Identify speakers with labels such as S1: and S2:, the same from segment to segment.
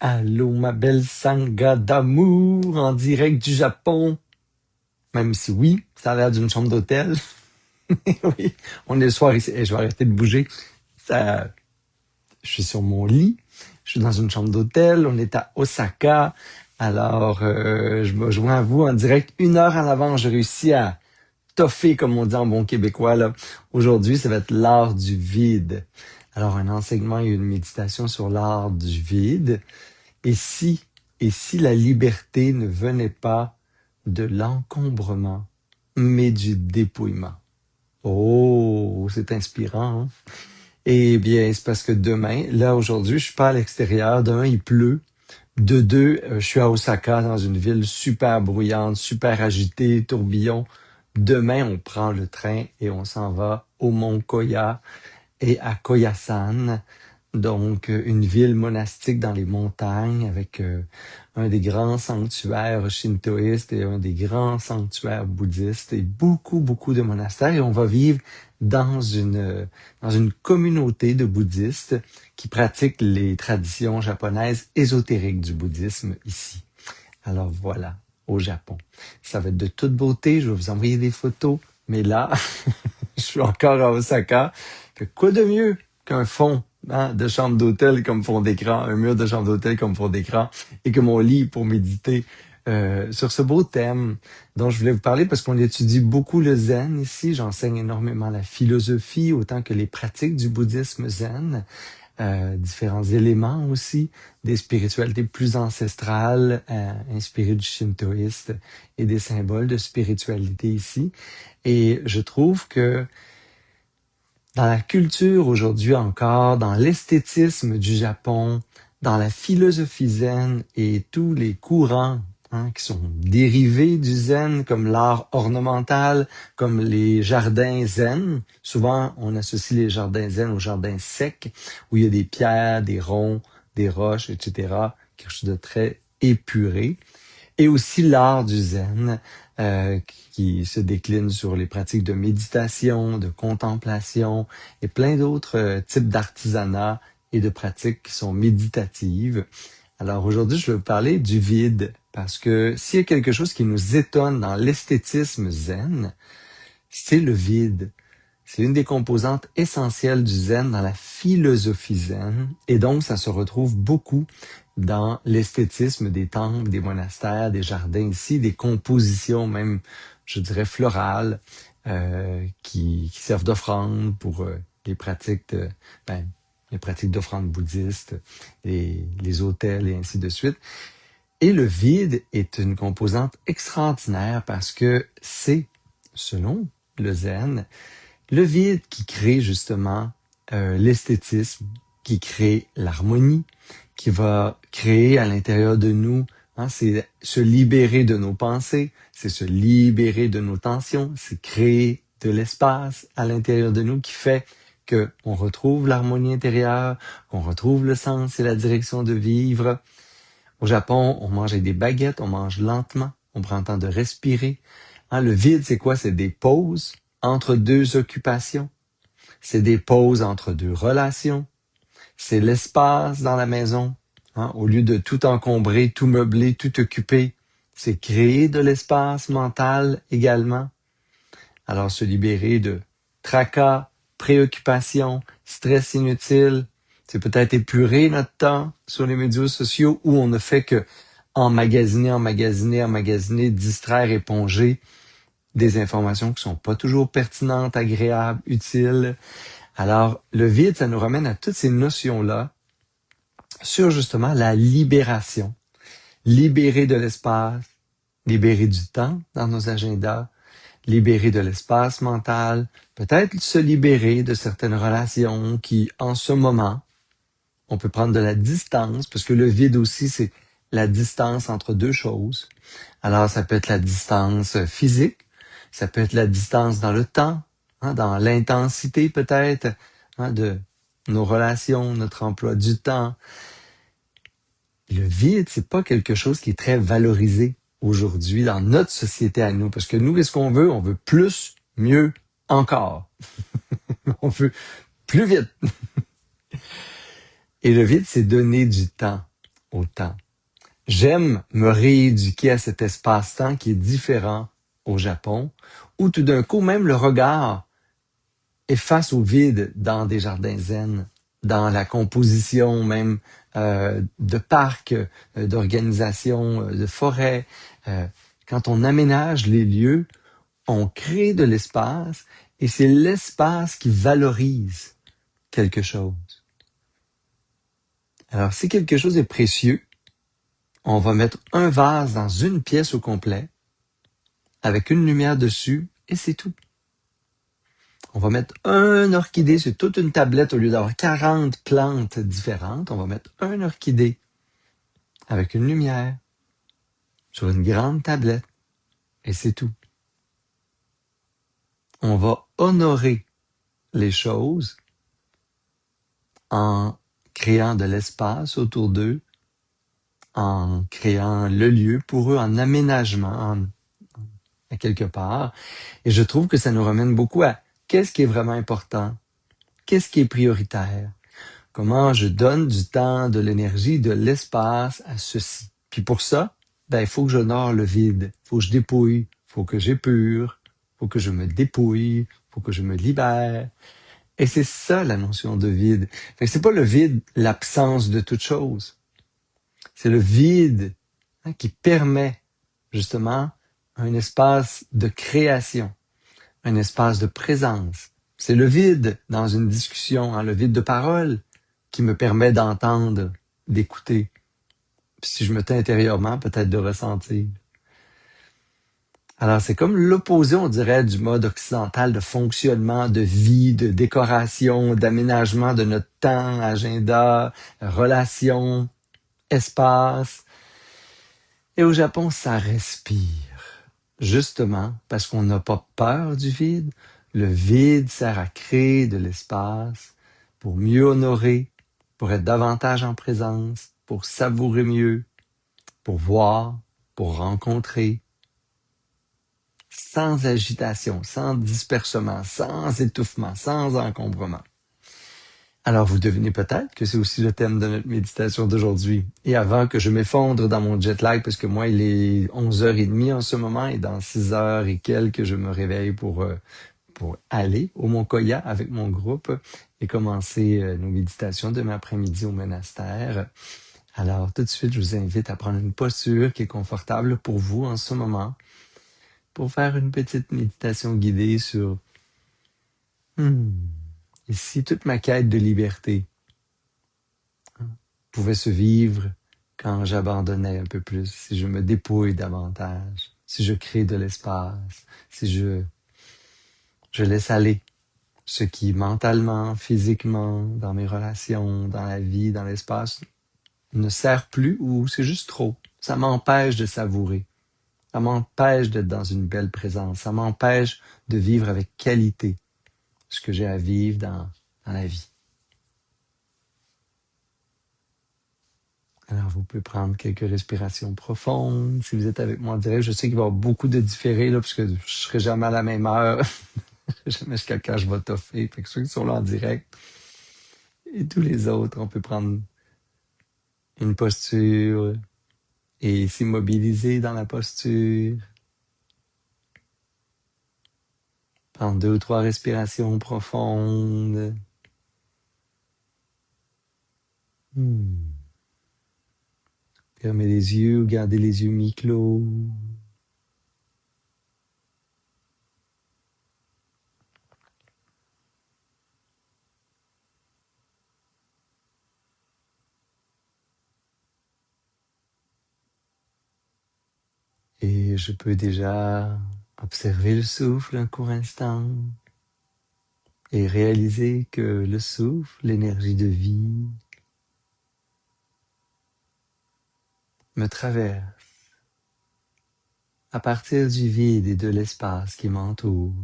S1: Allô, ma belle sangha d'amour en direct du Japon. Même si oui, ça a l'air d'une chambre d'hôtel. Oui, on est le soir ici. Et je vais arrêter de bouger. Ça, je suis sur mon lit. Je suis dans une chambre d'hôtel. On est à Osaka. Alors, je me joins à vous en direct 1 heure en avant. J'ai réussi à toffer, comme on dit en bon québécois, là. Aujourd'hui, ça va être l'art du vide. Alors, un enseignement et une méditation sur l'art du vide. Et si, et si la liberté ne venait pas de l'encombrement, mais du dépouillement? Oh, c'est inspirant, hein? Eh bien, c'est parce que demain, là, aujourd'hui, je suis pas à l'extérieur. Demain, il pleut. De deux, je suis à Osaka, dans une ville super bruyante, super agitée, tourbillon. Demain, on prend le train et on s'en va au Mont Koya et à Koyasan, donc une ville monastique dans les montagnes avec un des grands sanctuaires shintoïstes et un des grands sanctuaires bouddhistes et beaucoup, beaucoup de monastères. Et on va vivre dans une communauté de bouddhistes qui pratiquent les traditions japonaises ésotériques du bouddhisme ici. Alors voilà, au Japon. Ça va être de toute beauté, je vais vous envoyer des photos, mais là, je suis encore à Osaka. Fait quoi de mieux qu'un fond de chambre d'hôtel comme fond d'écran, un mur de chambre d'hôtel comme fond d'écran, et que mon lit pour méditer sur ce beau thème dont je voulais vous parler parce qu'on étudie beaucoup le zen ici. J'enseigne énormément la philosophie autant que les pratiques du bouddhisme zen. Différents éléments aussi, des spiritualités plus ancestrales, inspirées du shintoïste et des symboles de spiritualité ici. Et je trouve que dans la culture aujourd'hui encore, dans l'esthétisme du Japon, dans la philosophie zen et tous les courants qui sont dérivés du zen, comme l'art ornemental, comme les jardins zen. Souvent, on associe les jardins zen aux jardins secs, où il y a des pierres, des ronds, des roches, etc. Quelque chose de très épuré. Et aussi l'art du zen, qui se décline sur les pratiques de méditation, de contemplation et plein d'autres types d'artisanat et de pratiques qui sont méditatives. Alors aujourd'hui, je vais vous parler du vide, parce que s'il y a quelque chose qui nous étonne dans l'esthétisme zen, c'est le vide. C'est une des composantes essentielles du zen dans la philosophie zen, et donc ça se retrouve beaucoup dans l'esthétisme des temples, des monastères, des jardins ici, des compositions même, je dirais, florales, qui servent d'offrande pour les pratiques les pratiques d'offrande bouddhistes, les autels et ainsi de suite. Et le vide est une composante extraordinaire parce que c'est, selon le zen, le vide qui crée justement l'esthétisme, qui crée l'harmonie, qui va créer à l'intérieur de nous, c'est se libérer de nos pensées, c'est se libérer de nos tensions, c'est créer de l'espace à l'intérieur de nous qui fait qu'on retrouve l'harmonie intérieure, qu'on retrouve le sens et la direction de vivre. Au Japon, on mange avec des baguettes, on mange lentement, on prend le temps de respirer. Le vide, c'est quoi? C'est des pauses entre deux occupations. C'est des pauses entre deux relations. C'est l'espace dans la maison. Au lieu de tout encombrer, tout meubler, tout occuper, c'est créer de l'espace mental également. Alors se libérer de tracas, préoccupations, stress inutile. C'est peut-être épurer notre temps sur les médias sociaux où on ne fait que emmagasiner, distraire, éponger des informations qui sont pas toujours pertinentes, agréables, utiles. Alors, le vide, ça nous ramène à toutes ces notions-là sur justement la libération. Libérer de l'espace, libérer du temps dans nos agendas, libérer de l'espace mental, peut-être se libérer de certaines relations qui, en ce moment, on peut prendre de la distance, parce que le vide aussi, c'est la distance entre deux choses. Alors, ça peut être la distance physique, ça peut être la distance dans le temps, dans l'intensité peut-être de nos relations, notre emploi du temps. Le vide, c'est pas quelque chose qui est très valorisé aujourd'hui dans notre société à nous, parce que nous, qu'est-ce qu'on veut? On veut plus, mieux, encore. On veut plus vite. Et le vide, c'est donner du temps. au temps. J'aime me rééduquer à cet espace-temps qui est différent au Japon, où tout d'un coup, même le regard est face au vide dans des jardins zen, dans la composition même de parcs, d'organisations, de forêts. Quand on aménage les lieux, on crée de l'espace et c'est l'espace qui valorise quelque chose. Alors, si quelque chose est précieux, on va mettre un vase dans une pièce au complet, avec une lumière dessus, et c'est tout. On va mettre un orchidée sur toute une tablette au lieu d'avoir 40 plantes différentes. On va mettre un orchidée avec une lumière sur une grande tablette, et c'est tout. On va honorer les choses en créant de l'espace autour d'eux, en créant le lieu pour eux, en aménagement, à quelque part. Et je trouve que ça nous ramène beaucoup à qu'est-ce qui est vraiment important, qu'est-ce qui est prioritaire, comment je donne du temps, de l'énergie, de l'espace à ceci. Puis pour ça, ben, il faut que j'honore le vide, il faut que je dépouille, il faut que j'épure, il faut que je me dépouille, il faut que je me libère. Et c'est ça la notion de vide. Fait que c'est pas le vide, l'absence de toute chose. C'est le vide qui permet justement un espace de création, un espace de présence. C'est le vide dans une discussion, le vide de parole qui me permet d'entendre, d'écouter. Puis si je me tais intérieurement, peut-être de ressentir. Alors c'est comme l'opposé, on dirait, du mode occidental de fonctionnement, de vie, de décoration, d'aménagement de notre temps, agenda, relations, espace. Et au Japon, ça respire. Justement, parce qu'on n'a pas peur du vide. Le vide sert à créer de l'espace pour mieux honorer, pour être davantage en présence, pour savourer mieux, pour voir, pour rencontrer, sans agitation, sans dispersement, sans étouffement, sans encombrement. Alors, vous devinez peut-être que c'est aussi le thème de notre méditation d'aujourd'hui. Et avant que je m'effondre dans mon jet lag, parce que moi, il est 11h30 en ce moment, et dans 6 heures et quelques, je me réveille pour aller au Mont Koya avec mon groupe et commencer nos méditations demain après-midi au monastère. Alors, tout de suite, je vous invite à prendre une posture qui est confortable pour vous en ce moment, pour faire une petite méditation guidée sur ici toute ma quête de liberté pouvait se vivre quand j'abandonnais un peu plus, si je me dépouille davantage, si je crée de l'espace, si je laisse aller ce qui mentalement, physiquement, dans mes relations, dans la vie, dans l'espace, ne sert plus ou c'est juste trop. Ça m'empêche de savourer. Ça m'empêche d'être dans une belle présence. Ça m'empêche de vivre avec qualité ce que j'ai à vivre dans la vie. Alors, vous pouvez prendre quelques respirations profondes. Si vous êtes avec moi en direct, je sais qu'il va y avoir beaucoup de différés, là, parce que je serai jamais à la même heure. Jamais jusqu'à quand je vais toffer. Fait que ceux qui sont là en direct et tous les autres, on peut prendre une posture et s'immobiliser dans la posture. Prendre 2 ou 3 respirations profondes. Fermez les yeux ou gardez les yeux mi-clos. Et je peux déjà observer le souffle un court instant et réaliser que le souffle, l'énergie de vie, me traverse à partir du vide et de l'espace qui m'entoure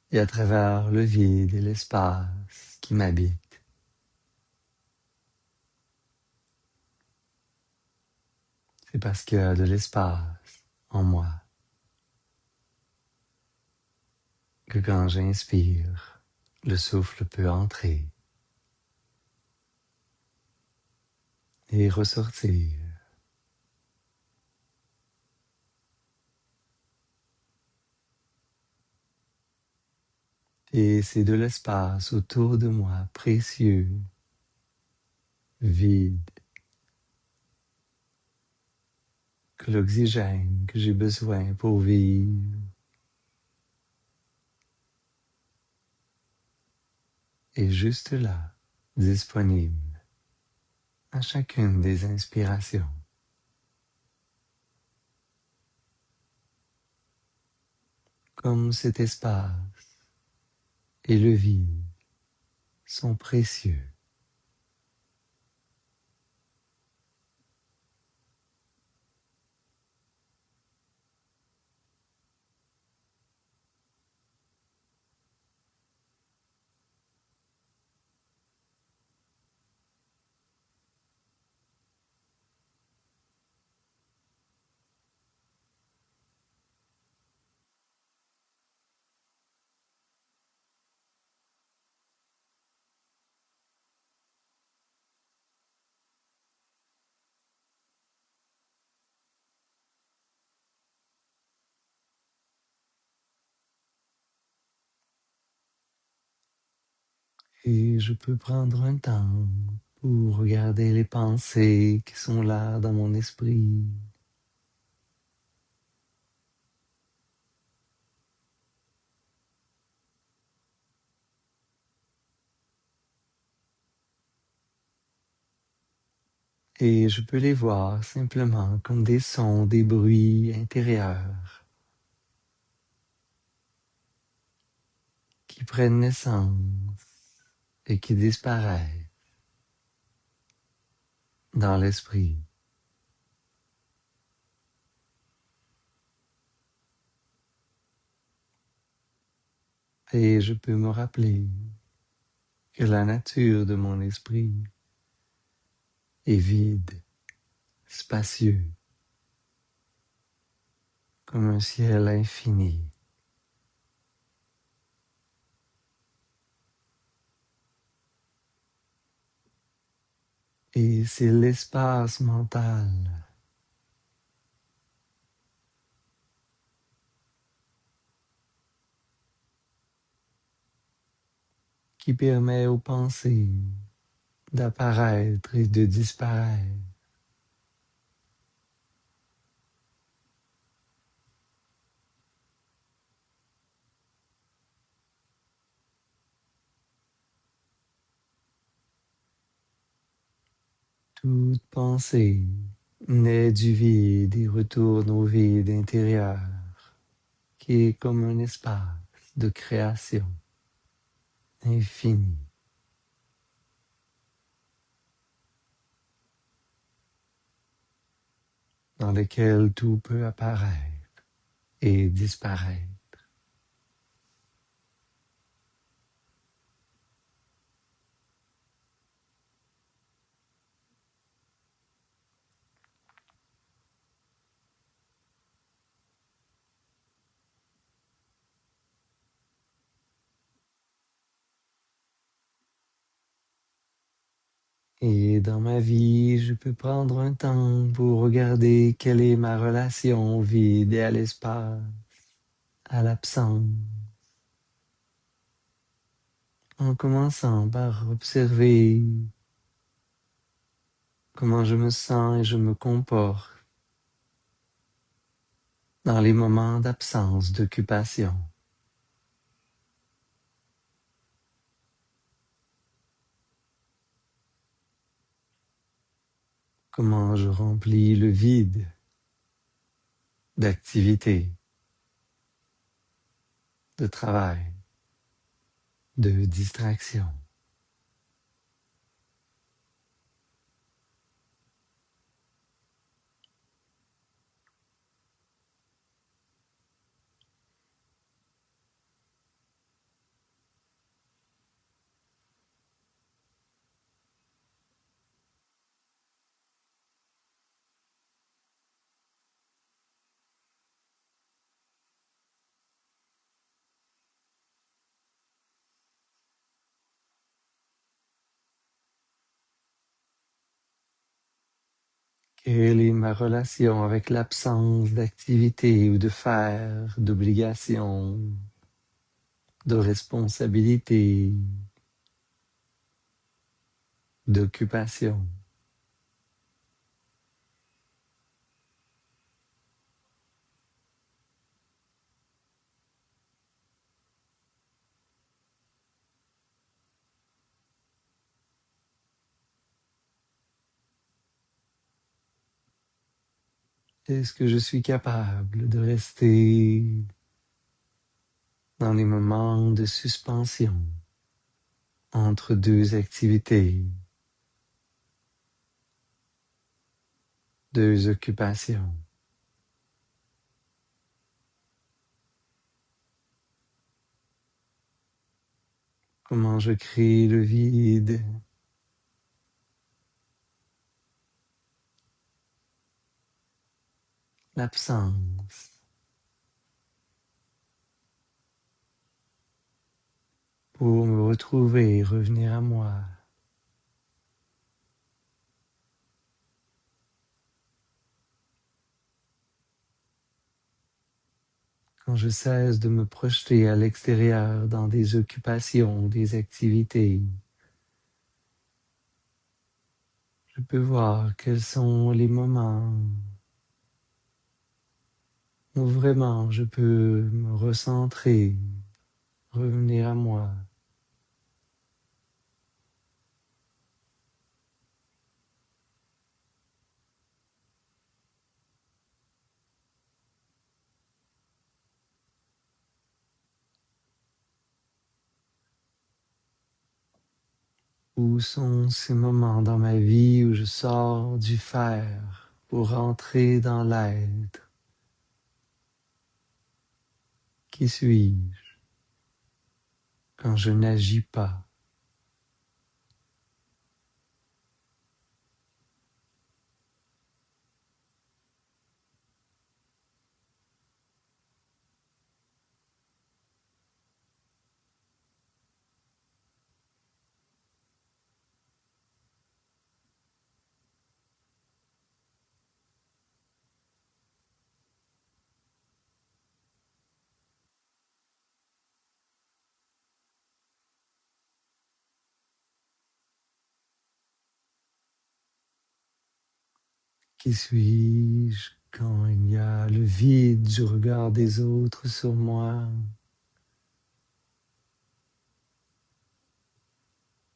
S1: et à travers le vide et l'espace qui m'habite. C'est parce qu'il y a de l'espace en moi que quand j'inspire, le souffle peut entrer. et ressortir. Et c'est de l'espace autour de moi, précieux, vide, que l'oxygène que j'ai besoin pour vivre est juste là, disponible à chacune des inspirations. Comme cet espace et le vide sont précieux. Et je peux prendre un temps pour regarder les pensées qui sont là dans mon esprit. Et je peux les voir simplement comme des sons, des bruits intérieurs qui prennent naissance et qui disparaissent dans l'esprit. Et je peux me rappeler que la nature de mon esprit est vide, spacieux, comme un ciel infini. Et c'est l'espace mental qui permet aux pensées d'apparaître et de disparaître. Toute pensée naît du vide et retourne au vide intérieur, qui est comme un espace de création infinie, dans lequel tout peut apparaître et disparaître. Et dans ma vie, je peux prendre un temps pour regarder quelle est ma relation au vide et à l'espace, à l'absence, en commençant par observer comment je me sens et je me comporte dans les moments d'absence d'occupation. Comment je remplis le vide d'activité, de travail, de distraction. Quelle est ma relation avec l'absence d'activité ou de faire, d'obligation, de responsabilité, d'occupation? Est-ce que je suis capable de rester dans les moments de suspension entre deux activités, deux occupations? Comment je crée le vide, l'absence, pour me retrouver et revenir à moi. Quand je cesse de me projeter à l'extérieur dans des occupations, des activités, je peux voir quels sont les moments où vraiment je peux me recentrer, revenir à moi. Où sont ces moments dans ma vie où je sors du faire pour entrer dans l'être? Qui suis-je quand je n'agis pas? Qui suis-je quand il y a le vide du regard des autres sur moi?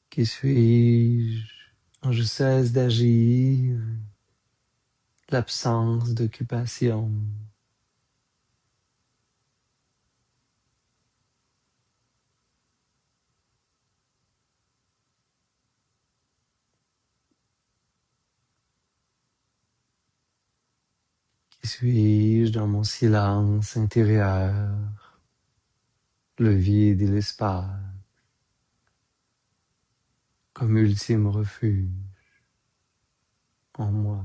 S1: Qui suis-je quand je cesse d'agir? L'absence d'occupation. Qui suis-je dans mon silence intérieur? Le vide et l'espace comme ultime refuge en moi.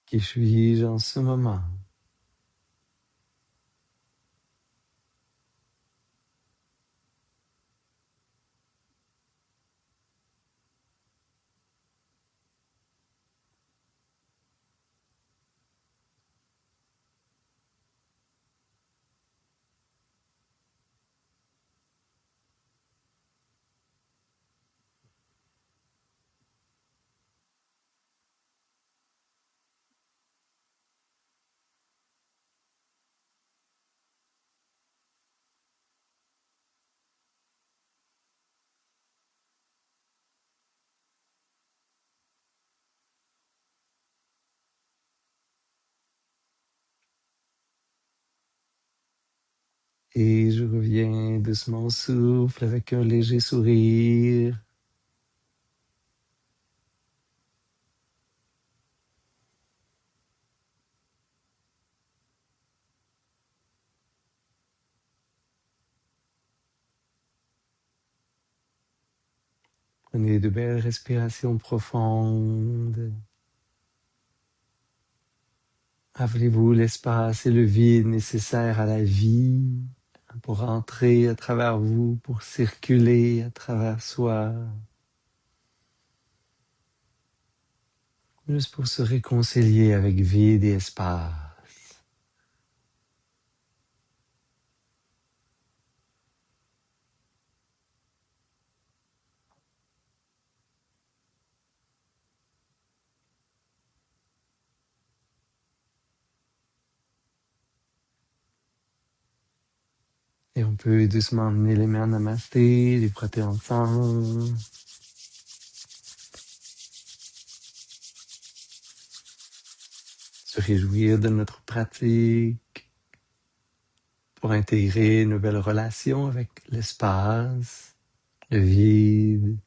S1: Qui suis-je en ce moment? Et je reviens doucement au souffle avec un léger sourire. Prenez de belles respirations profondes. Rappelez-vous l'espace et le vide nécessaires à la vie pour entrer à travers vous, pour circuler à travers soi, juste pour se réconcilier avec vide et espace. Et on peut doucement emmener les mains en namasté, les frotter ensemble. Se réjouir de notre pratique pour intégrer une nouvelle relation avec l'espace, le vide,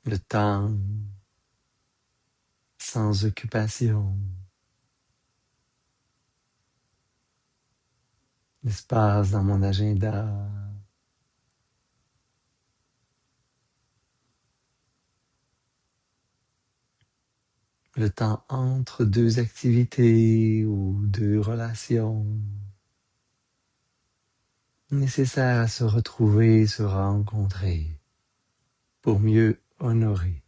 S1: le temps, sans occupation. L'espace dans mon agenda. Le temps entre deux activités ou deux relations. Nécessaire à se retrouver, se rencontrer pour mieux honorer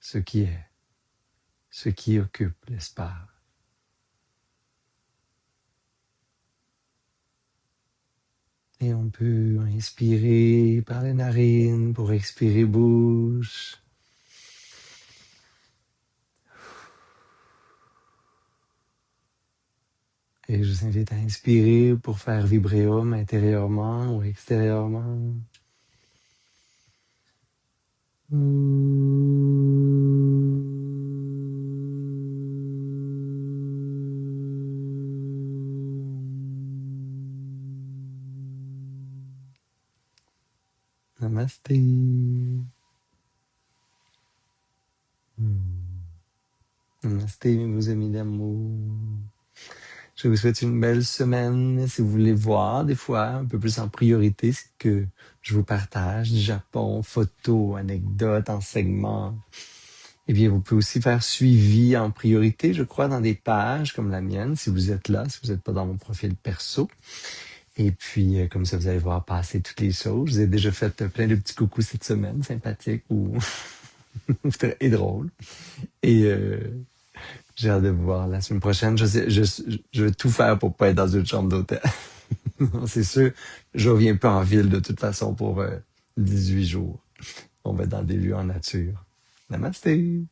S1: ce qui est, ce qui occupe l'espace. Et on peut inspirer par les narines pour expirer bouche. Et je vous invite à inspirer pour faire vibrer Om intérieurement ou extérieurement. Namasté. Namasté, mes beaux amis d'amour. Je vous souhaite une belle semaine. Si vous voulez voir des fois un peu plus en priorité ce que je vous partage du Japon, photos, anecdotes, enseignements, eh bien, vous pouvez aussi faire suivi en priorité, je crois, dans des pages comme la mienne, si vous êtes là, si vous n'êtes pas dans mon profil perso. Et puis, comme ça, vous allez voir passer toutes les choses. Je vous ai déjà fait plein de petits coucous cette semaine, sympathiques ou et drôles. Et j'ai hâte de vous voir la semaine prochaine. Je vais tout faire pour pas être dans une chambre d'hôtel. C'est sûr, je reviens pas en ville de toute façon pour 18 jours. On va être dans des lieux en nature. Namasté!